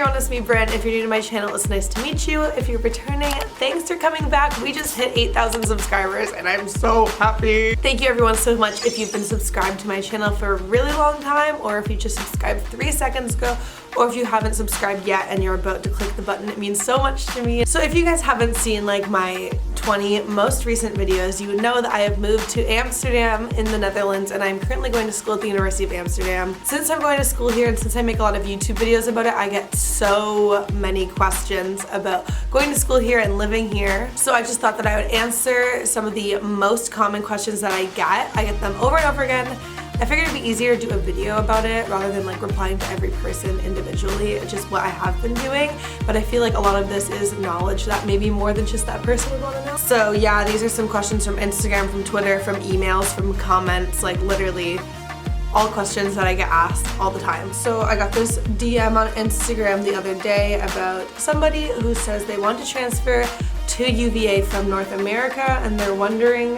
everyone, it's me, Bryn. If you're new to my channel, it's nice to meet you. If you're returning, thanks for coming back. We just hit 8,000 subscribers and I'm so happy. Thank you everyone so much if you've been subscribed to my channel for a really long time, or if you just subscribed 3 seconds ago, or if you haven't subscribed yet and you're about to click the button. It means so much to me. So if you guys haven't seen like my 20 most recent videos, you would know that I have moved to Amsterdam in the Netherlands and I'm currently going to school at the University of Amsterdam. Since I'm going to school here and since I make a lot of YouTube videos about it, I get so many questions about going to school here and living here. So I just thought that I would answer some of the most common questions that I get. I get them over and over again. I figured it'd be easier to do a video about it rather than like replying to every person individually, which is what I have been doing. But I feel like a lot of this is knowledge that maybe more than just that person would want to know. So yeah, these are some questions from Instagram, from Twitter, from emails, from comments, like literally all questions that I get asked all the time. So I got this DM on Instagram the other day about somebody who says they want to transfer to UVA from North America and they're wondering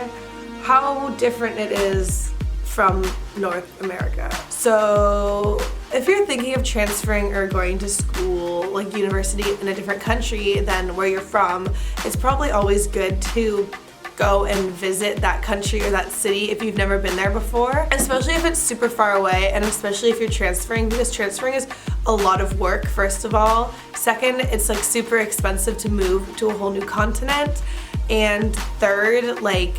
how different it is from North America. So if you're thinking of transferring or going to school, like university in a different country than where you're from, it's probably always good to go and visit that country or that city if you've never been there before, especially if it's super far away, and especially if you're transferring, because transferring is a lot of work, first of all. Second, it's like super expensive to move to a whole new continent. And third, like,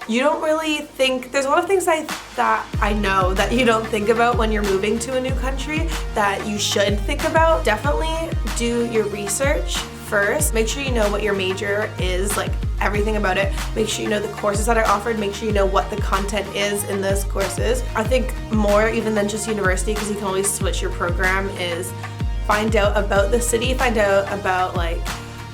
you don't really think, there's a lot of things that I know that you don't think about when you're moving to a new country that you should think about. Definitely do your research first. Make sure you know what your major is, like everything about it. Make sure you know the courses that are offered. Make sure you know what the content is in those courses. I think more even than just university, because you can always switch your program, is find out about the city, find out about, like,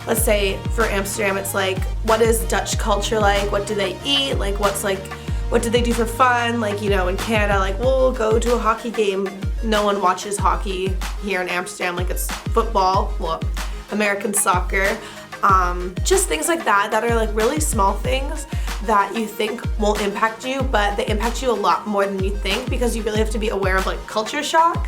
let's say for Amsterdam, it's like, what is Dutch culture like? What do they eat? Like, what do they do for fun? Like, you know, in Canada, like, we'll go to a hockey game. No one watches hockey here in Amsterdam. Like, it's football, well, American soccer. Just things like that are like really small things that you think won't impact you, but they impact you a lot more than you think, because you really have to be aware of like culture shock.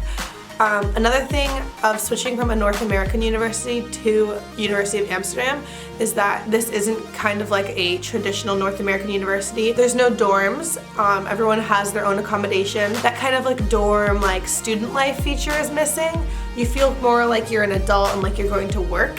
Another thing of switching from a North American university to University of Amsterdam is that this isn't kind of like a traditional North American university. There's no dorms. Everyone has their own accommodation. That kind of like dorm, like student life feature is missing. You feel more like you're an adult and like you're going to work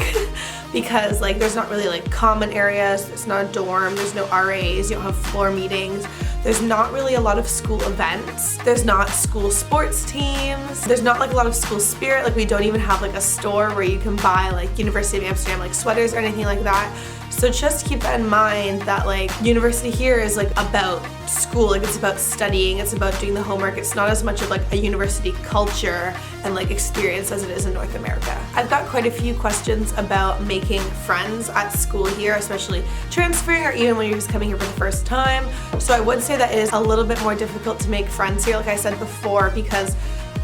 because like there's not really like common areas. It's not a dorm. There's no RAs. You don't have floor meetings. There's not really a lot of school events. There's not school sports teams. There's not like a lot of school spirit. Like we don't even have like a store where you can buy like University of Amsterdam like sweaters or anything like that. So just keep that in mind that like university here is like about school, like it's about studying, it's about doing the homework. It's not as much of like a university culture and like experience as it is in North America. I've got quite a few questions about making friends at school here, especially transferring or even when you're just coming here for the first time. So I would say that it is a little bit more difficult to make friends here, like I said before, because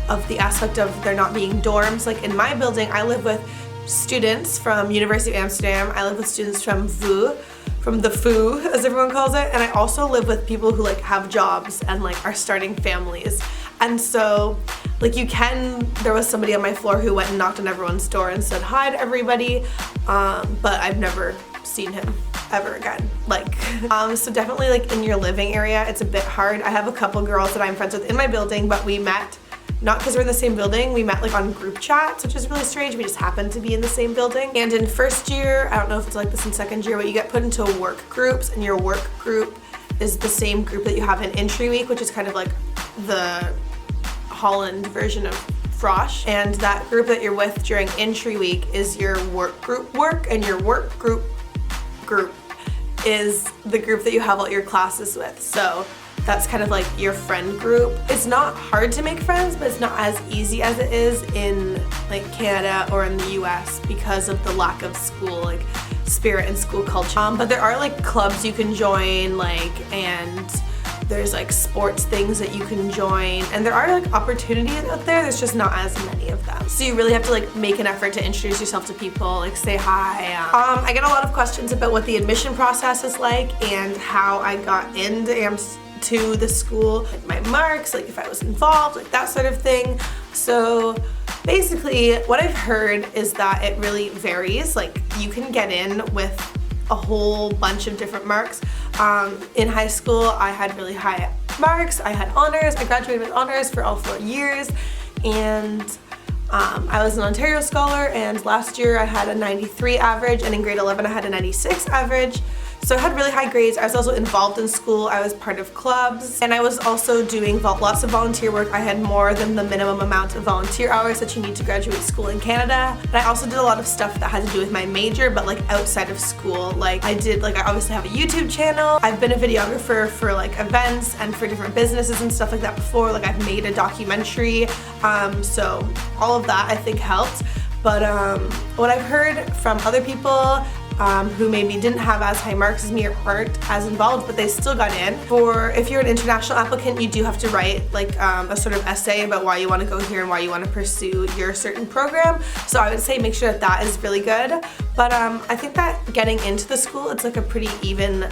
of the aspect of there not being dorms. Like in my building, I live with students from University of Amsterdam. I live with students from the VU, as everyone calls it, and I also live with people who like have jobs and like are starting families. And so like there was somebody on my floor who went and knocked on everyone's door and said hi to everybody, but I've never seen him ever again. Like, so definitely like in your living area, it's a bit hard. I have a couple girls that I'm friends with in my building, but we met not because we're in the same building, we met like on group chats, which is really strange. We just happened to be in the same building. And in first year, I don't know if it's like this in second year, but you get put into work groups, and your work group is the same group that you have in entry week, which is kind of like the Holland version of Frosh. And that group that you're with during entry week is your work group work, and your work group is the group that you have all your classes with. So that's kind of like your friend group. It's not hard to make friends, but it's not as easy as it is in like Canada or in the US because of the lack of school like spirit and school culture. But there are like clubs you can join, like, and there's like sports things that you can join, and there are like opportunities out there. There's just not as many of them. So you really have to like make an effort to introduce yourself to people, like say hi. I get a lot of questions about what the admission process is like and how I got into to the school, like my marks, like if I was involved, like that sort of thing. So Basically, what I've heard is that it really varies. Like, you can get in with a whole bunch of different marks. In high school, I had really high marks. I had honors. I graduated with honors for all 4 years, and I was an Ontario scholar, and last year I had a 93 average, and in grade 11 I had a 96 average. So I had really high grades. I was also involved in school. I was part of clubs, and I was also doing lots of volunteer work. I had more than the minimum amount of volunteer hours that you need to graduate school in Canada. And I also did a lot of stuff that had to do with my major, but like outside of school. Like I obviously have a YouTube channel. I've been a videographer for like events and for different businesses and stuff like that before. Like I've made a documentary. So all of that I think helped. But what I've heard from other people who maybe didn't have as high marks as me or aren't as involved, but they still got in. If you're an international applicant, you do have to write like a sort of essay about why you want to go here and why you want to pursue your certain program. So I would say make sure that that is really good. But I think that getting into the school, it's like a pretty even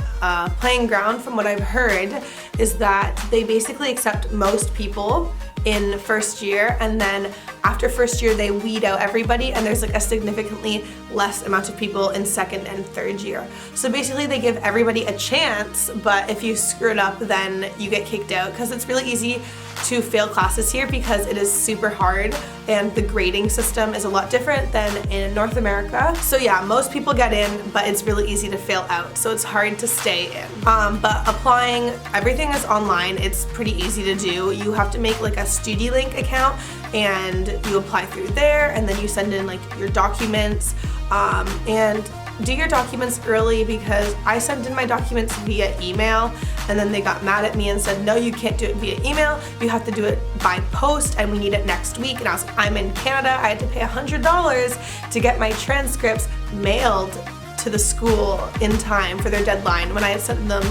playing ground. From what I've heard is that they basically accept most people in first year, and then after first year they weed out everybody, and there's like a significantly less amount of people in second and third year. So basically they give everybody a chance, but if you screw it up then you get kicked out, because it's really easy to fail classes here because it is super hard and the grading system is a lot different than in North America. So yeah, most people get in, but it's really easy to fail out, so it's hard to stay in. But applying, everything is online. It's pretty easy to do. You have to make like a StudyLink account, and you apply through there, and then you send in like your documents, and do your documents early, because I sent in my documents via email and then they got mad at me and said, no, you can't do it via email, you have to do it by post, and we need it next week. And I was like, I'm in Canada, I had to pay $100 to get my transcripts mailed to the school in time for their deadline when I had sent them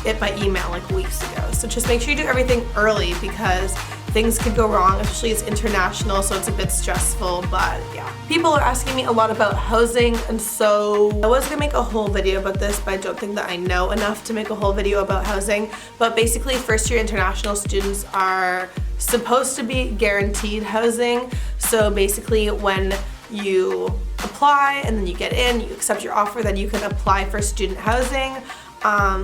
it by email like weeks ago. So just make sure you do everything early, because things could go wrong, especially it's international, so it's a bit stressful. But yeah, people are asking me a lot about housing, and so I was gonna make a whole video about this, but I don't think that I know enough to make a whole video about housing. But basically, first year international students are supposed to be guaranteed housing. So basically, when you apply and then you get in, you accept your offer, then you can apply for student housing.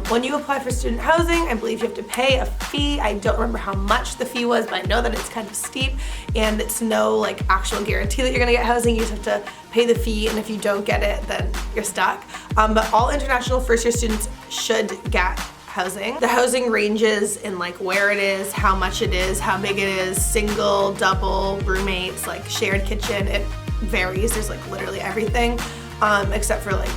When you apply for student housing, I believe you have to pay a fee. I don't remember how much the fee was, but I know that it's kind of steep, and it's no like actual guarantee that you're gonna get housing. You just have to pay the fee, and if you don't get it, then you're stuck. But all international first year students should get housing. The housing ranges in like where it is, how much it is, how big it is, single, double, roommates, like shared kitchen. It varies. There's like literally everything, except for like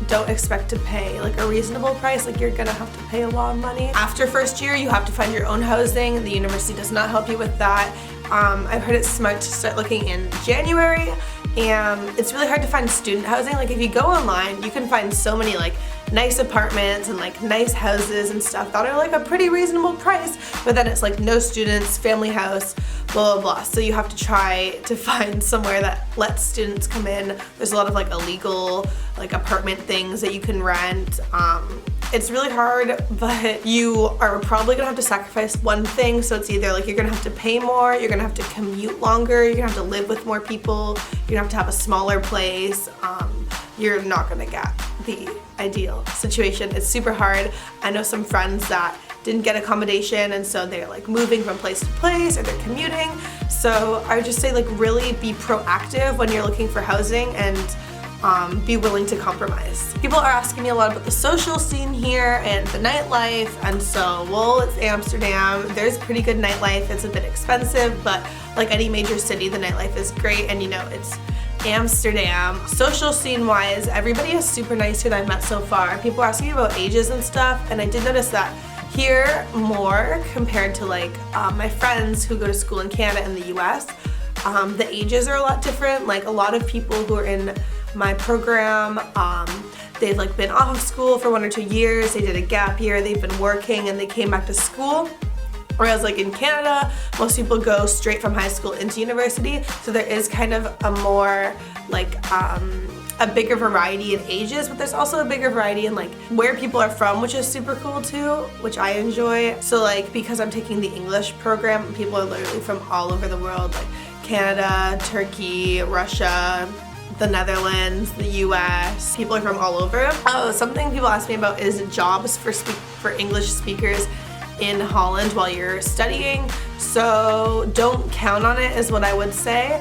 don't expect to pay like a reasonable price. Like, you're gonna have to pay a lot of money. After first year, you have to find your own housing. The university does not help you with that. I've heard it's smart to start looking in January, and it's really hard to find student housing. Like, if you go online, you can find so many like nice apartments and like nice houses and stuff that are like a pretty reasonable price, but then it's like no students, family house, blah blah blah. So you have to try to find somewhere that lets students come in. There's a lot of like illegal like apartment things that you can rent. It's really hard, but you are probably gonna have to sacrifice one thing. So it's either like you're gonna have to pay more, you're gonna have to commute longer, you're gonna have to live with more people, you're gonna have a smaller place. You're not gonna get the ideal situation. It's super hard. I know some friends that didn't get accommodation, and so they're like moving from place to place, or they're commuting. So I would just say like really be proactive when you're looking for housing, and be willing to compromise. People are asking me a lot about the social scene here and the nightlife, and so, well, it's Amsterdam. There's pretty good nightlife. It's a bit expensive, but like any major city, the nightlife is great, and you know, it's Amsterdam. Social scene wise, everybody is super nice here that I've met so far. People are asking me about ages and stuff, and I did notice that here more compared to like my friends who go to school in Canada and the US. The ages are a lot different. Like, a lot of people who are in my program, they've like been off of school for 1 or 2 years, they did a gap year, they've been working, and they came back to school. Whereas like in Canada, most people go straight from high school into university, so there is kind of a more like a bigger variety in ages, but there's also a bigger variety in like where people are from, which is super cool too, which I enjoy. So like, because I'm taking the English program, people are literally from all over the world, like Canada, Turkey, Russia, the Netherlands, the US. People are from all over. Oh, something people ask me about is jobs for English speakers in Holland while you're studying. So don't count on it is what I would say.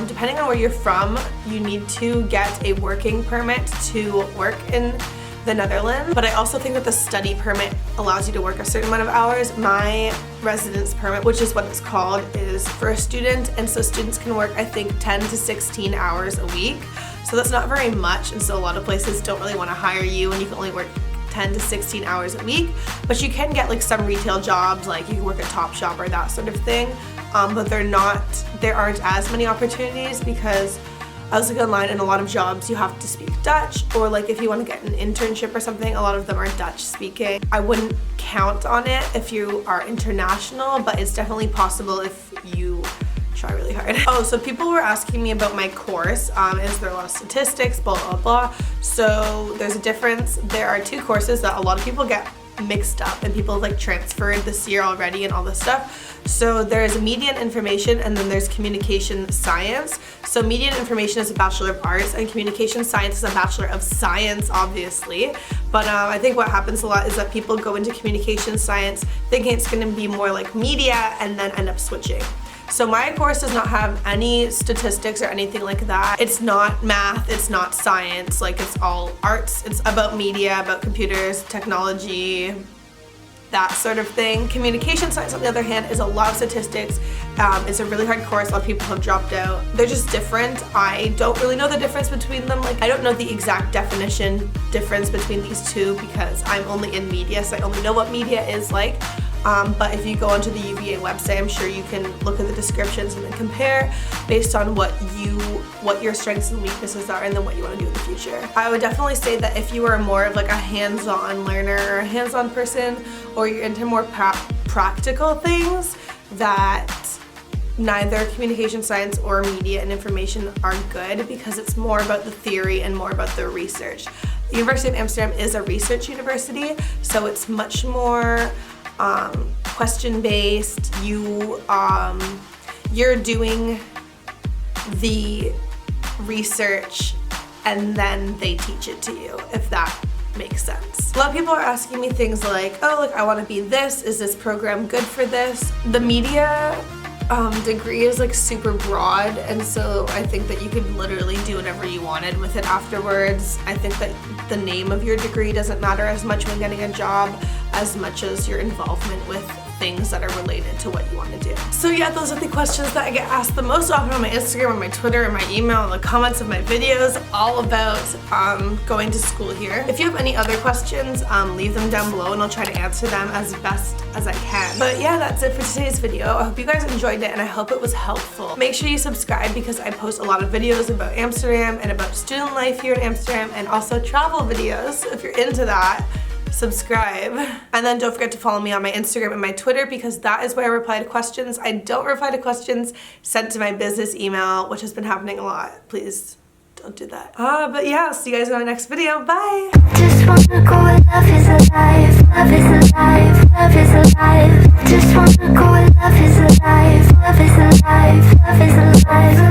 Depending on where you're from, you need to get a working permit to work in the Netherlands, but I also think that the study permit allows you to work a certain amount of hours. My residence permit, which is what it's called, is for a student, and so students can work, I think, 10 to 16 hours a week. So that's not very much, and so a lot of places don't really want to hire you, and you can only work 10 to 16 hours a week, but you can get like some retail jobs, like you can work at Topshop or that sort of thing, but there aren't as many opportunities because I was looking online, and a lot of jobs you have to speak Dutch, or like if you want to get an internship or something, a lot of them are Dutch speaking. I wouldn't count on it if you are international, but it's definitely possible if you try really hard. Oh, so people were asking me about my course. Is there a lot of statistics, blah, blah, blah. So there's a difference. There are two courses that a lot of people get mixed up, and people have like transferred this year already and all this stuff. So there's media and information, and then there's communication science. So media and information is a Bachelor of Arts, and communication science is a Bachelor of Science, obviously. But I think what happens a lot is that people go into communication science thinking it's going to be more like media and then end up switching. So my course does not have any statistics or anything like that. It's not math, it's not science, like it's all arts. It's about media, about computers, technology, that sort of thing. Communication science, on the other hand, is a lot of statistics. It's a really hard course. A lot of people have dropped out. They're just different. I don't really know the difference between them. Like, I don't know the exact difference between these two because I'm only in media, so I only know what media is like. But if you go onto the UVA website, I'm sure you can look at the descriptions and then compare based on what your strengths and weaknesses are, and then what you want to do in the future. I would definitely say that if you are more of like a hands-on learner or a hands-on person, or you're into more practical things, that neither communication science or media and information are good, because it's more about the theory and more about the research. The University of Amsterdam is a research university, so it's much more question-based. You're doing the research and then they teach it to you, if that makes sense. A lot of people are asking me things like, oh, look, I want to be this. Is this program good for this? The media degree is like super broad, and so I think that you could literally do whatever you wanted with it afterwards. I think that the name of your degree doesn't matter as much when getting a job as much as your involvement with things that are related to what you want to do. So yeah, those are the questions that I get asked the most often on my Instagram, on my Twitter, and my email, and the comments of my videos, all about going to school here. If you have any other questions, leave them down below and I'll try to answer them as best as I can. But yeah, that's it for today's video. I hope you guys enjoyed it and I hope it was helpful. Make sure you subscribe because I post a lot of videos about Amsterdam and about student life here in Amsterdam, and also travel videos. If you're into that, subscribe. And then don't forget to follow me on my Instagram and my Twitter, because that is where I reply to questions. I don't reply to questions sent to my business email, which has been happening a lot. Please don't do that. But yeah, I'll see you guys in my next video. Bye! Just wanna go where love is alive, love is alive, love is alive. Just wanna go where love is alive, love is alive, love is alive.